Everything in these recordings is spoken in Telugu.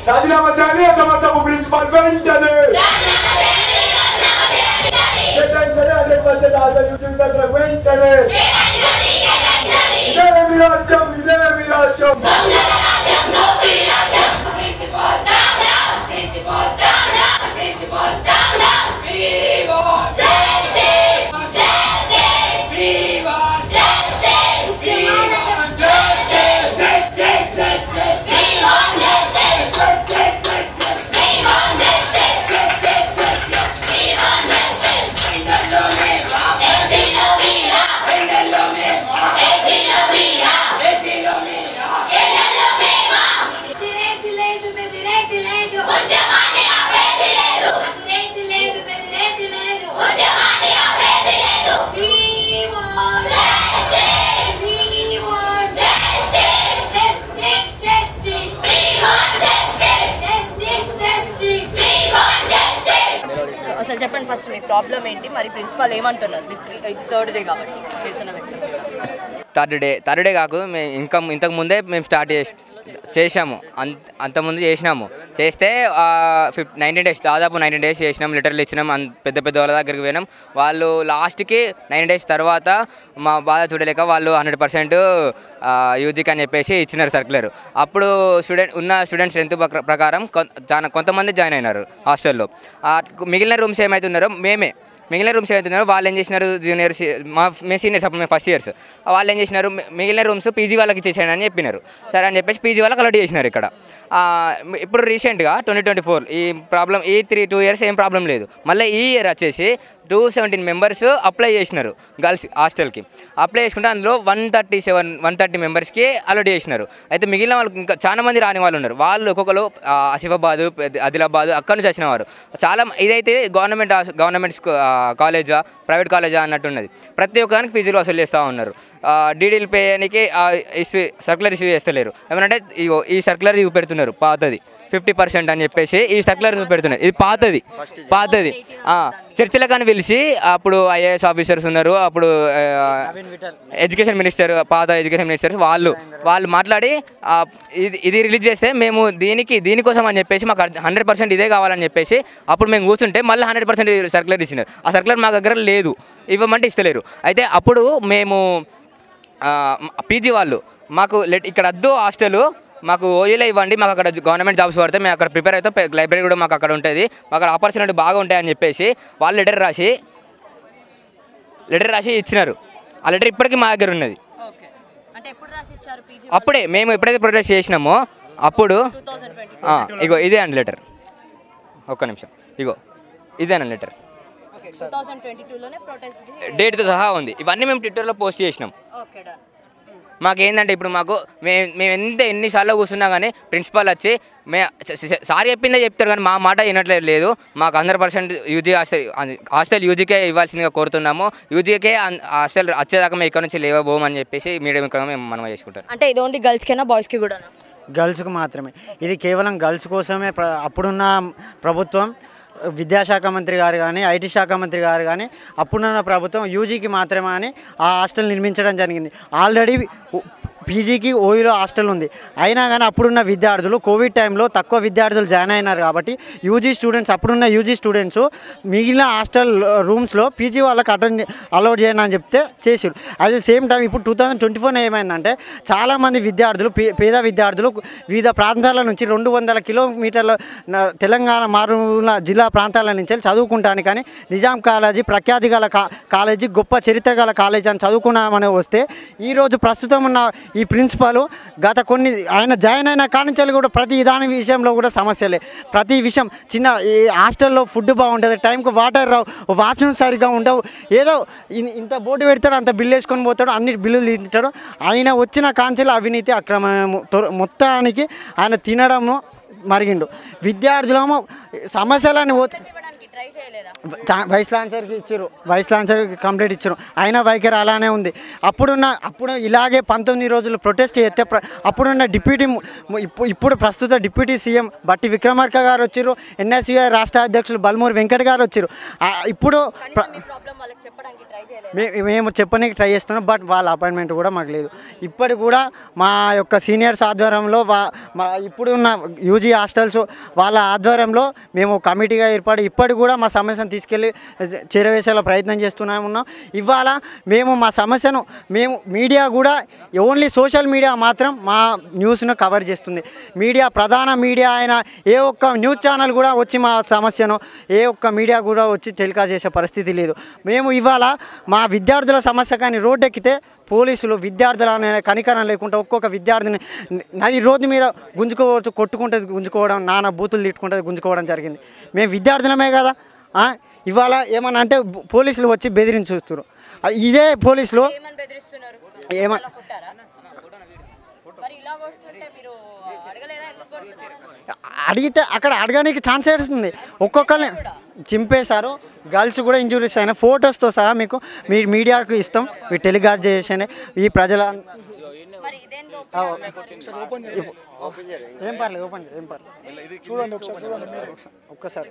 రాజీనామా చేయాలి అసమర్థపు ప్రిన్సిపల్ వెంటనే కేటాయించాలి 100% హాజరు యూజీలకు వెంటనే ఇదేమి రాజ్యం అసలు చెప్పండి ఫస్ట్ మీ ప్రాబ్లం ఏంటి, మరి ప్రిన్సిపాల్ ఏమంటున్నారు? ఇది థర్డ్ డే కాబట్టి థర్డ్ డే కాకు మేము ఇంతకు ముందే మేము స్టార్ట్ చేసాము, అంతకుముందు చేస్తే 19 days దాదాపు 19 days చేసినాం, లెటర్లు ఇచ్చినాం, పెద్ద పెద్ద వాళ్ళ దగ్గరికి పోయినాం. వాళ్ళు లాస్ట్కి 9 days తర్వాత మా బాధ చూడలేక వాళ్ళు 100% యూజీకి అని చెప్పేసి ఇచ్చినారు సర్క్యులర్. అప్పుడు స్టూడెంట్ స్ట్రెంత్ ప్రకారం కొంతమంది జాయిన్ అయినారు హాస్టల్లో. మిగిలిన రూమ్స్ ఏమవుతున్నారో మిగిలిన రూమ్స్ ఏమవుతున్నారో వాళ్ళు ఏం చేసినారు, జూనియర్స్ మేము సీనియర్స్ అప్పుడు మేము ఫస్ట్ ఇయర్స్, వాళ్ళు ఏం చేసినారు మిగిలిన రూమ్స్ పీజీ వాళ్ళకి ఇచ్చేసాడు అని చెప్పినారు. సరే అని చెప్పేసి పీజీ వాళ్ళకి అలర్ట్ చేసినారు. ఇక్కడ ఇప్పుడు రీసెంట్గా 2024 ఈ ప్రాబ్లం 2 years ఏం ప్రాబ్లం లేదు. మళ్ళీ ఈ ఇయర్ వచ్చేసి 217 members అప్లై చేసినారు గర్ల్స్ హాస్టల్కి. అప్లై చేసుకుంటే అందులో 130 మెంబర్స్కి అలర్ట్ చేసినారు. అయితే మిగిలిన వాళ్ళకి ఇంకా చాలా మంది రాని వాళ్ళు ఉన్నారు. వాళ్ళు ఒక్కొక్కరు ఆసిఫాబాదు, ఆదిలాబాదు అక్కడి నుంచి వచ్చిన వారు చాలా. ఇదైతే గవర్నమెంట్ కాలేజా ప్రైవేట్ కాలేజా అన్నట్టున్నది. ప్రతి ఒక్కరికి ఫీజులు వసూలు చేస్తూ ఉన్నారు. డీడీలు పే చేయడానికి సర్క్యులర్ ఇష్యూ చేస్తలేరు. ఏమనంటే ఈ సర్క్యులర్ ఇవి పెడుతున్నారు పాతది 50% అని చెప్పేసి ఈ సర్క్యులర్ పెడుతున్నారు. ఇది పాతది చర్చలకు అని పిలిచి అప్పుడు IAS ఆఫీసర్స్ ఉన్నారు, అప్పుడు ఎడ్యుకేషన్ మినిస్టర్, పాత ఎడ్యుకేషన్ మినిస్టర్స్ వాళ్ళు మాట్లాడి ఇది రిలీజ్ చేస్తే మేము దీనికోసం అని చెప్పేసి మాకు 100% ఇదే కావాలని చెప్పేసి అప్పుడు మేము కూర్చుంటే మళ్ళీ 100% సర్క్యులర్ ఇచ్చినారు. ఆ సర్క్యులర్ మా దగ్గర లేదు, ఇవ్వమంటే ఇస్తలేరు. అయితే అప్పుడు మేము పీజీ వాళ్ళు మాకు ఇక్కడ వద్దు హాస్టల్, మాకు ఓయూలో ఇవ్వండి, మాకు అక్కడ గవర్నమెంట్ జాబ్స్ పడితే మేము అక్కడ ప్రిపేర్ అవుతాం, లైబ్రరీ కూడా మాకు అక్కడ ఉంటుంది, మాకు అక్కడ ఆపర్చునిటీ బాగా ఉంటాయని చెప్పేసి వాళ్ళు లెటర్ రాసి ఇచ్చినారు. ఆ లెటర్ ఇప్పటికీ మా దగ్గర ఉన్నది. అప్పుడే మేము ఎప్పుడైతే ప్రొటెస్ట్ చేసినామో అప్పుడు ఇగో ఇదే అండి లెటర్, ఒక్క నిమిషం, ఇగో ఇదేనండి లెటర్, డేట్తో సహా ఉంది. ఇవన్నీ మేము ట్విట్టర్లో పోస్ట్ చేసినాం. మాకేందంటే ఇప్పుడు మేము ఎన్నిసార్లు కూర్చున్నా కానీ ప్రిన్సిపాల్ వచ్చి సారీ చెప్పిందే చెప్తారు కానీ మా మాట వినట్లేదు. మాకు 100% యూజీ హాస్టల్ యూజీకే ఇవ్వాల్సిందిగా కోరుతున్నాము. యూజీకే హాస్టల్ వచ్చేదాకా మేము ఇక్కడ నుంచి లేవబోమని చెప్పేసి మీడియం ఇక్కడ మేము మనం చేసుకుంటారు. అంటే ఇది ఓన్లీ గర్ల్స్కేనా బాయ్స్కి కూడా? గర్ల్స్కి మాత్రమే. ఇది కేవలం గర్ల్స్ కోసమే. అప్పుడున్న ప్రభుత్వం విద్యాశాఖ మంత్రి గారు కానీ ఐటీ శాఖ మంత్రి గారు కానీ అప్పుడున్న ప్రభుత్వం యూజీకి మాత్రమే అని ఆ హాస్టల్ నిర్మించడం జరిగింది. ఆల్రెడీ పీజీకి ఓయూలో హాస్టల్ ఉంది. అయినా కానీ అప్పుడున్న విద్యార్థులు కోవిడ్ టైంలో తక్కువ విద్యార్థులు జాయిన్ అయినారు కాబట్టి అప్పుడున్న యూజీ స్టూడెంట్స్ మిగిలిన హాస్టల్ రూమ్స్లో పీజీ వాళ్ళకి అలౌట్ చేయను అని చెప్తే చేసారు. అట్ ద సేమ్ టైం ఇప్పుడు 2024 ఏమైందంటే చాలామంది విద్యార్థులు పేద విద్యార్థులు వివిధ ప్రాంతాల నుంచి 200 కిలోమీటర్ల తెలంగాణ మారుమూల జిల్లా ప్రాంతాల నుంచి చదువుకుంటాను కానీ నిజాం కాలేజీ ప్రఖ్యాతి గల కాలేజీ గొప్ప చరిత్ర గల కాలేజీ అని చదువుకున్నామని వస్తే ఈరోజు ప్రస్తుతం ఉన్న ఈ ప్రిన్సిపాల్ గత కొన్ని ఆయన జాయిన్ అయిన కానించాలి కూడా ప్రతి దాని విషయంలో కూడా సమస్యలే. ప్రతి విషయం చిన్న హాస్టల్లో ఫుడ్ బాగుంటుంది, టైంకి వాటర్ రావు, వాష్రూమ్ సరిగ్గా ఉండవు, ఏదో ఇంత బోర్డు పెడతాడు, అంత బిల్లు వేసుకొని పోతాడు, అన్ని బిల్లులు తింటాడు. ఆయన వచ్చిన కాంచెలు అవినీతి అక్రమము మొత్తానికి ఆయన తినడము మరిగిండు. విద్యార్థులేమో సమస్యలని వైస్ ఛాన్సలర్కి ఇచ్చారు, వైస్ ఛాన్సలర్కి కంప్లీట్ ఇచ్చారు, అయినా వైఖరి అలానే ఉంది. అప్పుడు ఇలాగే 19 రోజులు ప్రొటెస్ట్ చేస్తే అప్పుడున్న డిప్యూటీ ఇప్పుడు ప్రస్తుత డిప్యూటీ సీఎం బట్టి విక్రమార్క గారు వచ్చారు, ఎన్ఎస్యుఐ రాష్ట్ర అధ్యక్షులు బల్మూరి వెంకట్ గారు వచ్చారు. ఇప్పుడు మేము చెప్పడానికి ట్రై చేస్తున్నాం, బట్ వాళ్ళ అపాయింట్మెంట్ కూడా మాకు లేదు. ఇప్పటికి కూడా మా యొక్క సీనియర్స్ ఆధ్వర్యంలో ఇప్పుడున్న యూజీ హాస్టల్స్ వాళ్ళ ఆధ్వర్యంలో మేము కమిటీగా ఏర్పడి ఇప్పటికి కూడా మా సమస్యను తీసుకెళ్ళి చేరవేసేలా ప్రయత్నం ఉన్నాం. ఇవాళ మేము మా సమస్యను మీడియా కూడా ఓన్లీ సోషల్ మీడియా మాత్రం మా న్యూస్ను కవర్ చేస్తుంది. ప్రధాన మీడియా అయిన ఏ ఒక్క న్యూస్ ఛానల్ కూడా వచ్చి మా సమస్యను ఏ ఒక్క మీడియా కూడా వచ్చి టెలికాస్ట్ చేసే పరిస్థితి లేదు. మేము ఇవాళ మా విద్యార్థుల సమస్య కానీ రోడ్డెక్కితే పోలీసులు విద్యార్థుల కనికరం లేకుండా ఒక్కొక్క విద్యార్థిని నడి రోడ్డు మీద గుంజుకోవడం నానా బూతులు తిట్టుకుంటుంది గుంజుకోవడం జరిగింది. మేము విద్యార్థులమే కదా. ఇవాళ ఏమన్నా అంటే పోలీసులు వచ్చి బెదిరించుస్తారు. ఇదే పోలీసులు అడిగితే అక్కడ అడగడానికి ఛాన్స్ ఏడుస్తుంది. ఒక్కొక్కరిని చింపేశారు, గర్ల్స్ కూడా ఇంజురీస్ అయినా ఫొటోస్తో సహా మీకు మీడియాకు ఇస్తాం, మీ టెలికాస్ట్ చేసేనే ఈ ప్రజల ఏం పర్లేదు ఒక్కసారి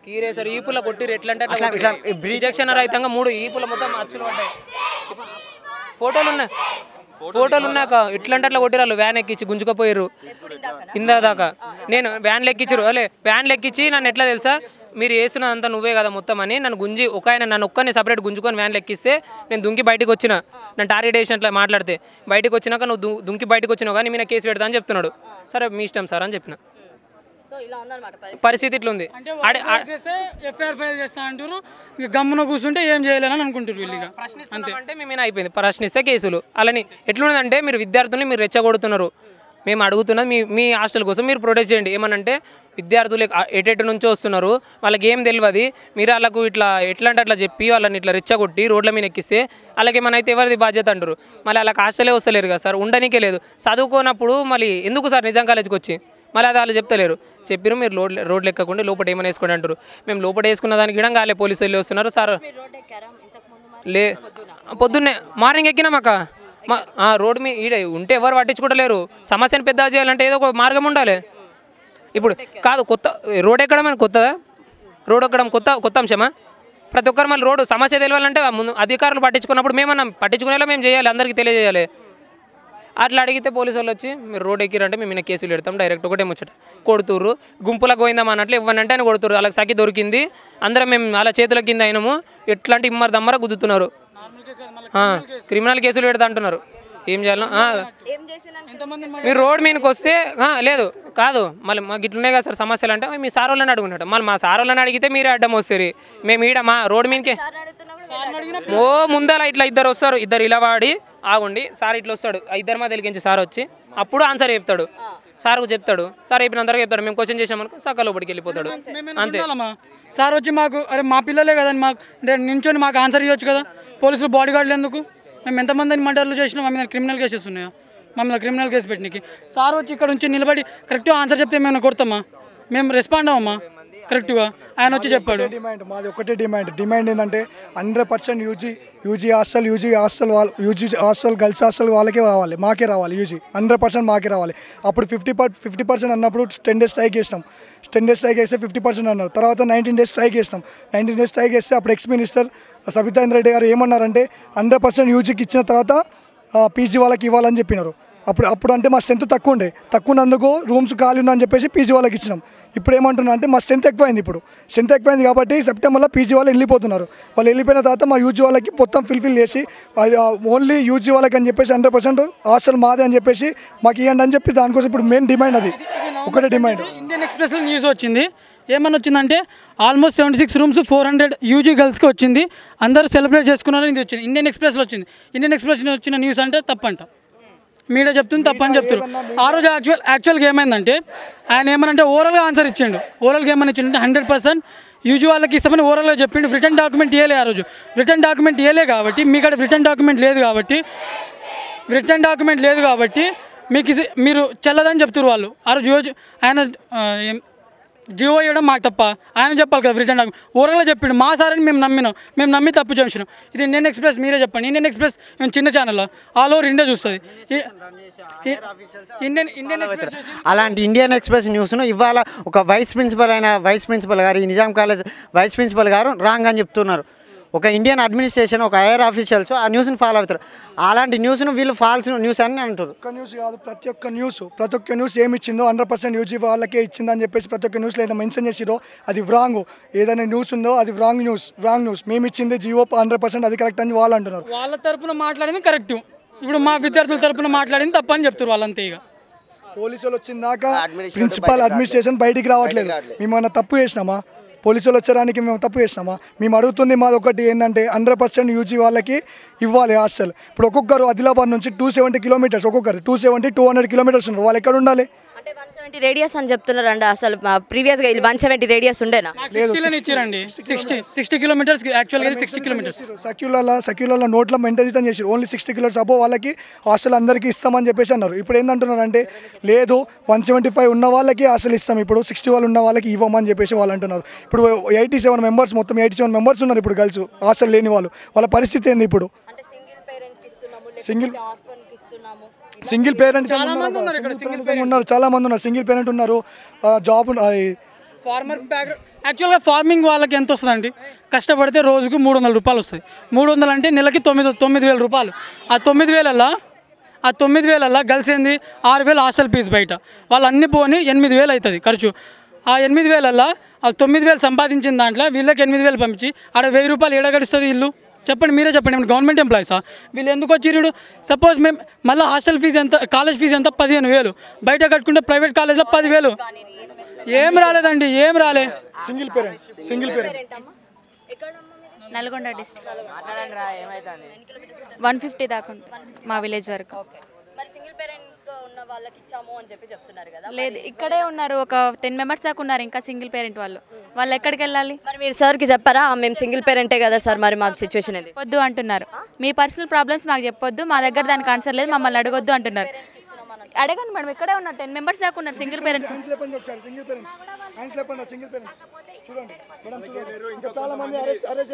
కీరేసారు ఈపుల కొట్టిరు. ఎట్లా అంటే రిజెక్షన్ రహితంగా 3 ఈపుల మొత్తం అచ్చులు పడ్డాయి. ఫోటోలు ఉన్నాక ఇట్లంటే అట్లా కొట్టిరాళ్ళు. వ్యాన్ ఎక్కించి గుంజుకపోయారు ఇందా దాకా. నేను వ్యాన్లు ఎక్కించారు, వ్యాన్లు ఎక్కించి నన్ను ఎట్లా తెలుసా, మీరు వేసినంతా నువ్వే కదా మొత్తం అని నన్ను గుంజి నన్ను ఒక్కరిని సపరేట్ గుంజుకొని వ్యాన్లు ఎక్కిస్తే నేను దుంకి బయటకు వచ్చిన. నన్ను టార్గెట్ చేసినట్లా మాట్లాడితే బయటకు వచ్చినాక నువ్వు దుంకి బయటకు వచ్చినావు కానీ మీద కేసు పెడతా అని చెప్తున్నాడు. సరే మీ ఇష్టం సార్ అని చెప్పిన. పరిస్థితి ఇట్లా ఉంది. ఎఫ్ఐఆర్ ఫైల్ చేస్తా అంటారు, ఇక గమ్మున కూర్చుంటే ఏం చేయలేదని అనుకుంటారు వీళ్ళు. అంటే మేమేనా అయిపోయింది, ప్రశ్నిస్తే కేసులు. అలాని ఎట్లున్నదంటే మీరు విద్యార్థుల్ని మీరు రెచ్చగొడుతున్నారు. మేము అడుగుతున్నది మీ హాస్టల్ కోసం మీరు ప్రొటెక్ట్ చేయండి. ఏమనంటే విద్యార్థులు ఎటు నుంచో వస్తున్నారు, వాళ్ళకి ఏం తెలియదు, మీరు వాళ్ళకు ఎట్లా అంటే అట్లా చెప్పి వాళ్ళని ఇట్లా రెచ్చగొట్టి రోడ్ల మీద ఎక్కిస్తే అలాగే మనైతే ఎవరిది బాధ్యత అంటారు. మళ్ళీ వాళ్ళకి హాస్టలే వస్తలేరు కదా సార్, ఉండనికే లేదు. చదువుకోనప్పుడు మళ్ళీ ఎందుకు సార్ నిజాం కాలేజ్కి వచ్చి మళ్ళీ అది వాళ్ళు చెప్తలేరు. చెప్పారు మీరు రోడ్లు ఎక్కకుండా లోపల ఏమైనా వేసుకోండి అంటారు. మేము లోపల వేసుకున్న దానికి కూడా కాలే, పోలీసు వాళ్ళు వస్తున్నారు సార్. పొద్దున్నే మార్నింగ్ ఎక్కినామాక రోడ్డు మీద ఈడ ఉంటే ఎవరు పట్టించుకుంటలేరు. సమస్యను పెద్ద చేయాలంటే ఏదో ఒక మార్గం ఉండాలి. ఇప్పుడు కాదు కొత్త రోడ్ ఎక్కడం అని కొత్తదా, రోడ్ ఎక్కడం కొత్త అంశమా? ప్రతి ఒక్కరు మళ్ళీ రోడ్డు సమస్య తెలియాలంటే ముందు అధికారులు పట్టించుకున్నప్పుడు మేమన్నా పట్టించుకునేలా మేము చేయాలి, అందరికీ తెలియజేయాలి. అట్లా అడిగితే పోలీసు వాళ్ళు వచ్చి మీరు రోడ్ ఎక్కిరంటే మేము కేసులు పెడతాం డైరెక్ట్. ఒకటే ముచ్చట కొడుతుర్రు, గుంపులకు పోయిందాం అన్నట్లు ఇవ్వనంటే అని కొడుతురు. వాళ్ళకి సఖి దొరికింది, అందరం మేము అలా చేతుల కింద అయినాము, ఎట్లాంటి ఇమ్మర దమ్మర గుద్దుతున్నారు. క్రిమినల్ కేసులు పెడతా అంటున్నారు. ఏం చేయాలి? మీరు రోడ్ మీదకి వస్తే లేదు కాదు మళ్ళీ మాకు ఇట్లున్నాయి కదా సార్ సమస్యలు అంటే మీ సార్ వాళ్ళని అడుగుంటాడు. మళ్ళీ మా సార్ వాళ్ళని అడిగితే మీరే అడ్డం వస్తారు. మేము ఈడ మా రోడ్ మీదకే ముందర ఇట్లా ఇద్దరు వస్తారు, ఇద్దరు ఇలా వాడి ఆగుండి సార్ ఇట్లా వస్తాడు, ఇద్దరు మా తెలిగించి సార్ వచ్చి అప్పుడు ఆన్సర్ చెప్తాడు. సార్కు చెప్తాడు, సార్ చెప్పినంతవరకు చెప్తాడు. మేము క్వశ్చన్ చేసామనుకో సక్క లోపలికి వెళ్ళిపోతాడు అంతే. సార్ వచ్చి మాకు అరే మా పిల్లలే కదండి, మాకు నించొని మాకు ఆన్సర్ ఇవ్వచ్చు కదా. పోలీసులు బాడీ గార్డులు ఎందుకు? మేము ఎంతమందిని మర్డర్లు చేసినా మా మీద క్రిమినల్ కేసెస్ ఉన్నాయా? మమ్మల్ని క్రిమినల్ కేసు పెట్టినకి సార్ వచ్చి ఇక్కడ నుంచి నిలబడి కరెక్ట్గా ఆన్సర్ చెప్తే మేము కొడతామా? మేము రెస్పాండ్ అవ్వమా కరెక్ట్గా? ఆయన వచ్చి చెప్పాడు. మాది ఒకటే డిమాండ్ ఏంటంటే 100% యూజీ హాస్టల్ గర్ల్స్ హాస్టల్ వాళ్ళకే రావాలి, మాకే రావాలి. యూజీ 100% మాకే రావాలి. అప్పుడు 50% అన్నప్పుడు 10 days స్ట్రైక్ చేసినాం. 10 days స్ట్రైక్ చేస్తే 50% అన్నారు. తర్వాత 19 days స్ట్రైక్ చేసినాం. 19 days స్ట్రైక్ చేస్తే అప్పుడు ఎక్స్ మినిస్టర్ సబితా ఇంద్రారెడ్డి గారు ఏమన్నారంటే 100% యూజీకి ఇచ్చిన తర్వాత పీజీ వాళ్ళకి ఇవ్వాలని చెప్పినారు. అప్పుడు అంటే మా స్ట్రెంత్ తక్కువ ఉన్నందుకు రూమ్స్ ఖాళీ ఉన్నాయని చెప్పేసి పీజీ వాళ్ళకి ఇచ్చినాం. ఇప్పుడు ఏమంటున్నా అంటే మా స్ట్రెంత్ ఎక్కువైంది. ఇప్పుడు స్ట్రెంత్ ఎక్కువైంది కాబట్టి సెప్టెంబర్లో పీజీ వాళ్ళు వెళ్ళిపోతున్నారు. వాళ్ళు వెళ్ళిపోయిన తర్వాత మా యూజీ వాళ్ళకి మొత్తం ఫిల్ చేసి ఓన్లీ యూజీ వాళ్ళకి అని చెప్పేసి 100% హాస్టల్ మాదే అని చెప్పేసి మాకు ఇవ్వండి అని చెప్పి దానికోసం ఇప్పుడు మెయిన్ డిమాండ్ అది ఒకటే డిమాండ్. ఇండియన్ ఎక్స్ప్రెస్లో న్యూస్ వచ్చింది, ఏమన్నా వచ్చిందంటే ఆల్మోస్ట్ 76 రూమ్స్ 400 యూజీ గర్ల్స్కి వచ్చింది, అందరూ సెలబ్రేట్ చేసుకున్నారని ఇది వచ్చింది. ఇండియన్ ఎక్స్ప్రెస్లో వచ్చింది. ఇండియన్ ఎక్స్ప్రెస్లో వచ్చిన న్యూస్ అంటే తప్పంట, మీడియా చెప్తుంది తప్పని చెప్తారు. ఆ రోజు యాక్చువల్గా ఏమైందంటే ఆయన ఏమనంటే ఓవరాల్గా ఆన్సర్ ఇచ్చిండు. ఓవరాల్గా ఏమని ఇచ్చిండంటే 100% యూజీ వాళ్ళకి ఇస్తామని ఓవరాల్గా చెప్పిండు. రిటర్న్ డాక్యుమెంట్ ఇవ్వలే. ఆ రోజు రిటర్న్ డాక్యుమెంట్ ఇవ్వలే కాబట్టి మీకు రిటర్న్ డాక్యుమెంట్ లేదు కాబట్టి మీకు మీరు చెల్లదని చెప్తారు వాళ్ళు. ఆ రోజు ఆయన జియో ఇవ్వడం మాకు తప్ప ఆయన చెప్పాలి కదా రిటర్న్ ఓరల్గా చెప్పిండు మా సార్ అని మేము నమ్మి తప్పు చేసినాం. ఇది ఇండియన్ ఎక్స్ప్రెస్ మీరే చెప్పండి. ఇండియన్ ఎక్స్ప్రెస్ మేము చిన్న ఛానల్ ఆల్ ఓవర్ ఇండియా చూస్తుంది. ఇండియన్ ఎక్స్ప్రెస్ అలాంటి ఇండియన్ ఎక్స్ప్రెస్ న్యూస్ను ఇవాళ ఒక వైస్ ప్రిన్సిపల్ గారు ఈ నిజాం కాలేజ్ వైస్ ప్రిన్సిపల్ గారు రాంగ్ అని చెప్తున్నారు. ఒక ఇండియన్ అడ్మినిస్ట్రేషన్ ఒక హైయర్ ఆఫీషియల్స్ ఆ న్యూస్ని ఫాలో అవుతారు. అలాంటి న్యూస్ను వీళ్ళు ఫాల్స్ న్యూస్ అని అంటారు. ఒక్క న్యూస్ కాదు, ప్రతి ఒక్క న్యూస్ ఏమి ఇచ్చిందో 100% యూజీ వాళ్ళకే ఇచ్చిందని చెప్పేసి ప్రతి ఒక్క న్యూస్లో ఏదైనా మెన్షన్ చేసిరో అది రాంగ్. ఏదైనా న్యూస్ ఉందో అది రాంగ్ న్యూస్. మేము ఇచ్చింది జియో 100% అది కరెక్ట్ అని వాళ్ళు అంటున్నారు. వాళ్ళ తరపున మాట్లాడింది కరెక్ట్, ఇప్పుడు మా విద్యార్థుల తరపున మాట్లాడింది తప్పని చెప్తారు వాళ్ళంతే. ఇక పోలీసులు వచ్చిన దాకా ప్రిన్సిపల్ అడ్మినిస్ట్రేషన్ బయటికి రావట్లేదు. మేమన్నా తప్పు చేసినామా? పోలీసులు వచ్చడానికి మేము తప్పు చేసినామా? మేము అడుగుతుంది మాది ఒకటి ఏంటంటే 100% యూజీ వాళ్ళకి ఇవ్వాలి హాస్టల్. ఇప్పుడు ఒక్కొక్కరు ఆదిలాబాద్ నుంచి 270 కిలోమీటర్స్, ఒక్కొక్కరు 270-200 కిలోమీటర్స్ ఉన్నారు. వాళ్ళు ఎక్కడ ఉండాలి? అంటే 170 రేడియస్ అని చెప్తున్నారండి. అసలు ప్రీవియస్గా 170 రేడియస్ ఉండేనా? 60 కిలోమీటర్స్ యాక్చువల్గా 60 కిలోమీటర్స్ సెక్యులర్ల నోట్లో మెయింటైన్ చేసి ఓన్లీ 60 కిలోమీటర్స్ అబో వాళ్ళకి హాస్టల్ అందరికీ ఇస్తామని చెప్పేసి అన్నారు. ఇప్పుడు ఏంటంటున్నారు అంటే లేదు 175 ఉన్న వాళ్ళకి హాస్టల్ ఇస్తాం, ఇప్పుడు 60 వాళ్ళు ఉన్న వాళ్ళకి ఇవ్వమని చెప్పేసి వాళ్ళు అంటున్నారు. ఇప్పుడు 87 మెంబర్స్ మొత్తం 87 మెంబర్స్ ఉన్నారు ఇప్పుడు గర్ల్స్ హాస్టల్ లేని వాళ్ళు. వాళ్ళ పరిస్థితి ఏంది ఇప్పుడు? సింగిల్ పేరెంట్ ఉన్నారు, చాలా మంది ఉన్నారు. సింగిల్ పేరెంట్ ఉన్నారు, జాబ్ ఫార్మర్ బ్యాక్గ్రౌండ్. యాక్చువల్గా ఫార్మింగ్ వాళ్ళకి ఎంత వస్తుందండి? కష్టపడితే రోజుకు 300 రూపాయలు వస్తుంది. 300 అంటే నెలకి 9,000 రూపాయలు. ఆ 9,000 గర్ల్స్ ఏంది 6,000 హాస్టల్ ఫీజు బయట. వాళ్ళు అన్ని పోని 8,000 అవుతుంది ఖర్చు. ఆ 8,000 ఆ 9,000 సంపాదించిన దాంట్లో వీళ్ళకి 8,000 పంపించి ఆడ 1,000 రూపాయలు ఏడగడుస్తుంది ఇల్లు? చెప్పండి, మీరే చెప్పండి. మేము గవర్నమెంట్ ఎంప్లాయీసా? వీళ్ళు ఎందుకు వచ్చిరు? సపోజ్ మేము మళ్ళీ హాస్టల్ ఫీజు ఎంత, కాలేజ్ ఫీజు ఎంత 15,000, బయట కట్టుకుంటే ప్రైవేట్ కాలేజ్లో 10,000. ఏం రాలేదండి, ఏం రాలే. సింగిల్ పేరెంట్ నల్గొండ డిస్ట్రిక్ట్ 150 దాకా మా విలేజ్ వరకు. మరి సింగిల్ పేరెంట్ ఉన్న వాళ్ళకి ఇచ్చాము అని చెప్తున్నారు కదా. లేదు, ఇక్కడే ఉన్నారు, ఒక 10 మెంబర్స్ దాకా ఉన్నారు ఇంకా సింగిల్ పేరెంట్ వాళ్ళు ఎక్కడికి వెళ్ళాలి? మరి మీరు సార్కి చెప్పారా మేము సింగిల్ పేరెంటే కదా సార్, మరి మా సిచ్యువేషన్ ఇది వద్దు అంటున్నారు. మీ పర్సనల్ ప్రాబ్లమ్స్ మాకు చెప్పొద్దు, మా దగ్గర దానికి ఆన్సర్ లేదు, మమ్మల్ని అడగొద్దు అంటున్నారు. అడగండి మేడం, ఇక్కడే ఉన్నారు 10 మెంబర్స్ దాకా ఉన్నారు సింగిల్ పేరెంట్స్.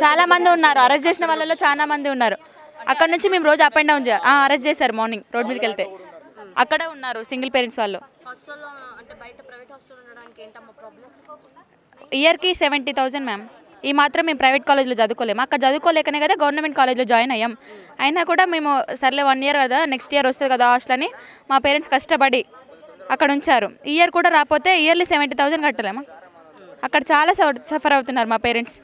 చాలా మంది ఉన్నారు, అరెస్ట్ చేసిన వాళ్ళలో చాలా మంది ఉన్నారు. అక్కడ నుంచి మేము రోజు అప్ అండ్ డౌన్ అరెస్ట్ చేశారు. మార్నింగ్ రోడ్ మీదకి వెళ్తే అక్కడే ఉన్నారు సింగిల్ పేరెంట్స్ వాళ్ళు. ఇయర్కి 70,000 మ్యామ్. ఈ మాత్రం మేము ప్రైవేట్ కాలేజ్లో చదువుకోలేము. అక్కడ చదువుకోలేకనే కదా గవర్నమెంట్ కాలేజ్లో జాయిన్ అయ్యాం. అయినా కూడా మేము సర్లే 1 ఇయర్ కదా, నెక్స్ట్ ఇయర్ వస్తుంది కదా హాస్టల్ అని మా పేరెంట్స్ కష్టపడి అక్కడ ఉంచారు. ఈ ఇయర్ కూడా రాకపోతే ఇయర్లీ 70,000 కట్టలేమా? అక్కడ చాలా సఫర్ అవుతున్నారు మా పేరెంట్స్.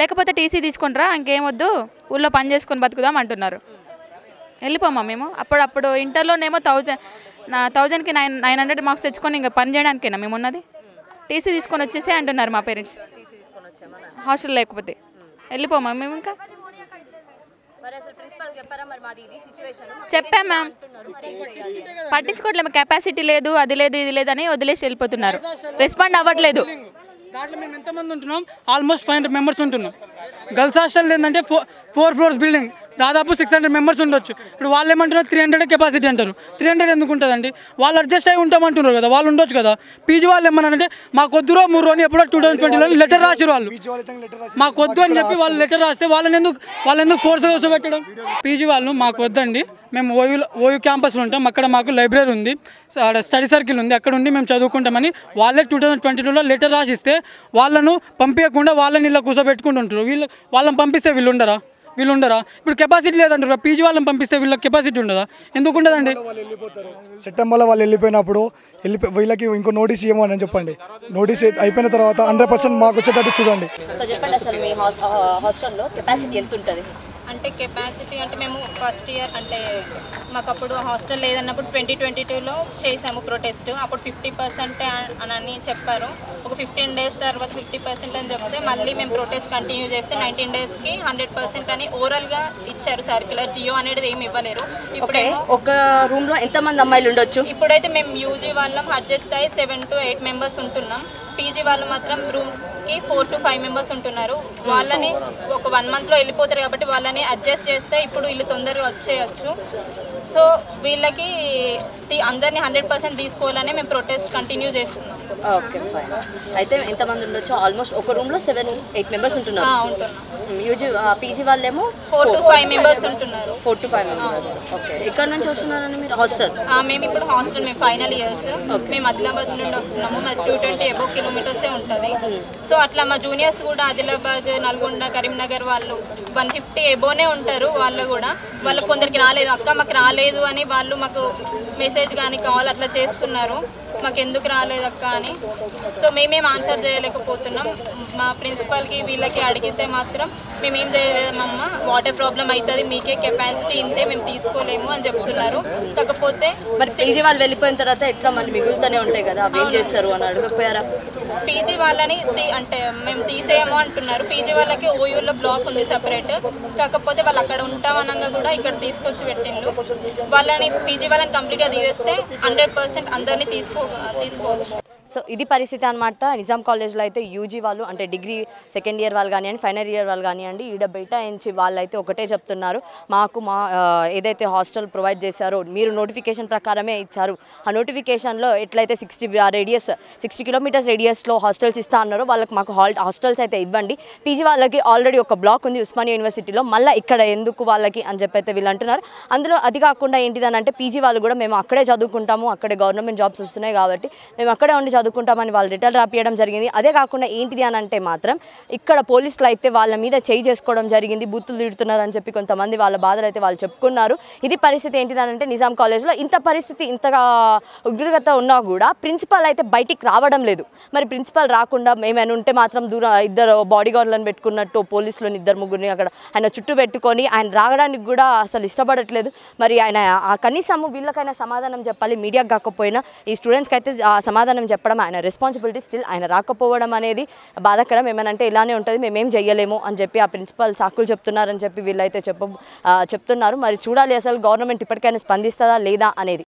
లేకపోతే టీసీ తీసుకుంటారా, ఇంకేం వద్దు, ఊళ్ళో పని చేసుకొని బతుకుదాం అంటున్నారు. వెళ్ళిపోమా మేము. అప్పుడు ఇంటర్లోనేమో 1000కి 900 మార్క్స్ తెచ్చుకొని ఇంకా పని చేయడానికేనా మేము ఉన్నది? టీసీ తీసుకొని వచ్చేసే అంటున్నారు మా పేరెంట్స్. హాస్టల్ లేకపోతే వెళ్ళిపోమా మేము. ఇంకా చెప్పాం మ్యామ్, పట్టించుకోవట్లేదు. కెపాసిటీ లేదు, అది లేదు, ఇది లేదు అని వదిలేసి వెళ్ళిపోతున్నారు. రెస్పాండ్ అవ్వట్లేదు. దాంట్లో మేము ఎంతమంది ఉంటున్నాం? ఆల్మోస్ట్ 500 మెంబర్స్ ఉంటున్నాం. గర్ల్స్ హాస్టల్ ఏంటంటే 4 ఫ్లోర్స్ బిల్డింగ్, దాదాపు 600 మెంబర్స్ ఉండొచ్చు. ఇప్పుడు వాళ్ళు ఏమంటున్నారు 300 కెపాసిటీ అంటారు. 300 ఎందుకు ఉంటుందండి? వాళ్ళు అడ్జస్ట్ అయి ఉంటామంటున్నారు కదా, వాళ్ళు ఉండొచ్చు కదా. పీజీ వాళ్ళు ఏమన్నారంటే మాకు వద్దురో 3 రోజులు ఎప్పుడో 2020లో లెటర్ రాసిరు వాళ్ళు. మాకు వద్దు అని చెప్పి వాళ్ళు లెటర్ రాస్తే వాళ్ళని ఎందుకు ఫోర్స్ కూర్చోబెట్టడం? పీజీ వాళ్ళు మాకు వద్దండి, మేము ఓయూ క్యాంపస్లో ఉంటాం, అక్కడ మాకు లైబ్రరీ ఉంది, స్టడీ సర్కిల్ ఉంది, అక్కడ ఉండి మేము చదువుకుంటామని వాళ్ళే 2022లో లెటర్ రాసిస్తే వాళ్ళను పంపించకుండా వాళ్ళని ఇలా కూర్చోబెట్టుకుంటుంటారు. వాళ్ళని పంపిస్తే వీళ్ళు ఉండరా? ఇప్పుడు కెపాసిటీ లేదంటారు. పీజీ వాళ్ళని పంపిస్తే వీళ్ళకి కెపాసిటీ ఉండదా? ఎందుకు ఉండదండి? సెప్టెంబర్లో వాళ్ళు వెళ్ళిపోయినప్పుడు వీళ్ళకి ఇంకో నోటీస్ ఇవ్వమని చెప్పండి. నోటీస్ అయిపోయిన తర్వాత 100% మాకు వచ్చేటట్టు చూడండి. సో చెప్పండి, అసలు మీ హాస్టల్లో కెపాసిటీ ఎంత ఉంటుంది? అంటే కెపాసిటీ అంటే మేము ఫస్ట్ ఇయర్ అంటే మాకు అప్పుడు హాస్టల్ లేదన్నప్పుడు 2022లో చేసాము ప్రొటెస్ట్. అప్పుడు 50% అని చెప్పారు. ఒక 15 days తర్వాత 50% అని చెప్తే మళ్ళీ మేము ప్రొటెస్ట్ కంటిన్యూ చేస్తే 19 daysకి 100% అని ఓవరాల్గా ఇచ్చారు సర్క్యులర్. జియో అనేది ఏమి ఇవ్వలేరు. ఇప్పుడు ఒక రూమ్లో ఎంతమంది అమ్మాయిలు ఉండొచ్చు? ఇప్పుడైతే మేము యూజీ వాళ్ళం అడ్జస్ట్ అయ్యి 7 to 8 members ఉంటున్నాం. పీజీ వాళ్ళు మాత్రం రూమ్కి 4 to 5 members ఉంటున్నారు. వాళ్ళని ఒక 1 monthలో వెళ్ళిపోతారు కాబట్టి వాళ్ళని అడ్జస్ట్ చేస్తే ఇప్పుడు వీళ్ళు తొందరగా వచ్చేయచ్చు. సో వీళ్ళకి అందరినీ 100% తీసుకోవాలని మేము ప్రొటెస్ట్ కంటిన్యూ చేస్తున్నాం. Okay fine. అయితే ఎంతమంది ఉండొచ్చు? ఆల్మోస్ట్ ఒక రూమ్లో 7-8 మెంబర్స్ ఉంటున్నారు. యూజీ పీజీ వాళ్ళేమో 4 to 5 మెంబర్స్ ఉంటున్నారు. 4 to 5 మెంబర్స్. ఓకే. ఎక్కడ నుంచి వస్తున్నారని మీరు? హాస్టల్? మేము ఇప్పుడు హాస్టల్, మేము ఫైనల్ ఇయర్స్, మేము ఆదిలాబాద్ నుండి వస్తున్నాము. మాది 220 అబోవ్ కిలోమీటర్సే ఉంటుంది. సో అట్లా మా జూనియర్స్ కూడా ఆదిలాబాద్, నల్గొండ, కరీంనగర్ వాళ్ళు 150 అబోనే ఉంటారు. వాళ్ళు కూడా వాళ్ళకు కొందరికి రాలేదు, అక్క మాకు రాలేదు అని వాళ్ళు మాకు మెసేజ్ కానీ కాల్ అట్లా చేస్తున్నారు, మాకు ఎందుకు రాలేదు అక్క అని. సో మేమేం ఆన్సర్ చేయలేకపోతున్నాం. మా ప్రిన్సిపల్కి వీళ్ళకి అడిగితే మాత్రం మేమేం చేయలేదమ్మా, వాటర్ ప్రాబ్లం అవుతుంది, మీకే కెపాసిటీ ఇంతే, మేము తీసుకోలేము అని చెప్తున్నారు. కాకపోతే మరి పీజీ వాళ్ళు వెళ్ళిపోయిన తర్వాత ఎట్లా మళ్ళీ మిగులుతూనే ఉంటాయి కదా, అవి ఏం చేస్తారు అని అడగకపోయారా? పీజీ వాళ్ళని అంటే మేము తీసేయము అంటున్నారు. పీజీ వాళ్ళకి ఓయూలో బ్లాక్ ఉంది సెపరేట్, కాకపోతే వాళ్ళు అక్కడ ఉంటామనగా కూడా ఇక్కడ తీసుకొచ్చి పెట్టిండ్రు. వాళ్ళని పీజీ వాళ్ళని కంప్లీట్గా తీసేస్తే 100% అందరినీ తీసుకోవచ్చు. సో ఇది పరిస్థితి అనమాట. నిజాం కాలేజ్లో అయితే యూజీ వాళ్ళు అంటే డిగ్రీ సెకండ్ ఇయర్ వాళ్ళు కానివ్వండి, ఫైనల్ ఇయర్ వాళ్ళు కానివ్వండి, ఈడ బైఠాయించి వాళ్ళు అయితే ఒకటే చెప్తున్నారు, మాకు ఏదైతే హాస్టల్ ప్రొవైడ్ చేశారో మీరు నోటిఫికేషన్ ప్రకారమే ఇచ్చారు, ఆ నోటిఫికేషన్లో ఎట్లయితే 60 కిలోమీటర్స్ రేడియస్లో హాస్టల్స్ ఇస్తా అన్నారో వాళ్ళకి మాకు హాస్టల్స్ అయితే ఇవ్వండి. పీజీ వాళ్ళకి ఆల్రెడీ ఒక బ్లాక్ ఉంది ఉస్మానియా యూనివర్సిటీలో, మళ్ళీ ఇక్కడ ఎందుకు వాళ్ళకి అని చెప్పి అయితే వీళ్ళు అంటున్నారు. అందులో అది కాకుండా ఏంటిదని అంటే పీజీ వాళ్ళు కూడా మేము అక్కడే చదువుకుంటాము, అక్కడే గవర్నమెంట్ జాబ్స్ వస్తున్నాయి కాబట్టి మేము అక్కడే ఉండి చదువుకుంటామని వాళ్ళు రిటర్న్ రాపియడం జరిగింది. అదే కాకుండా ఏంటిది అని అంటే మాత్రం ఇక్కడ పోలీసులు అయితే వాళ్ళ మీద చేయి చేసుకోవడం జరిగింది, బూతులు తిడుతున్నారు అని చెప్పి కొంతమంది వాళ్ళ బాధలు అయితే వాళ్ళు చెప్పుకున్నారు. ఇది పరిస్థితి ఏంటిది అని అంటే నిజాం కాలేజ్లో ఇంత పరిస్థితి ఇంతగా ఉగ్రత ఉన్నా కూడా ప్రిన్సిపల్ అయితే బయటికి రావడం లేదు. మరి ప్రిన్సిపల్ రాకుండా ఏమైనా ఉంటే మాత్రం ఇద్దరు బాడీ గార్డులను పెట్టుకున్నట్టు పోలీసులను 2-3 అక్కడ ఆయన చుట్టూ పెట్టుకొని ఆయన రావడానికి కూడా అసలు ఇష్టపడట్లేదు. మరి ఆయన కనీసము వీళ్ళకైనా సమాధానం చెప్పాలి, మీడియాకి కాకపోయినా ఈ స్టూడెంట్స్కి అయితే సమాధానం చెప్పడం ఆయన రెస్పాన్సిబిలిటీ. స్టిల్ ఆయన రాకపోవడం అనేది బాధాకరం. ఏమనంటే ఇలానే ఉంటుంది, మేమేం చెయ్యలేము అని చెప్పి ఆ ప్రిన్సిపల్ సాకులు చెప్తున్నారని చెప్పి వీళ్ళైతే చెప్తున్నారు. మరి చూడాలి అసలు గవర్నమెంట్ ఇప్పటికైనా స్పందిస్తుందా లేదా అనేది.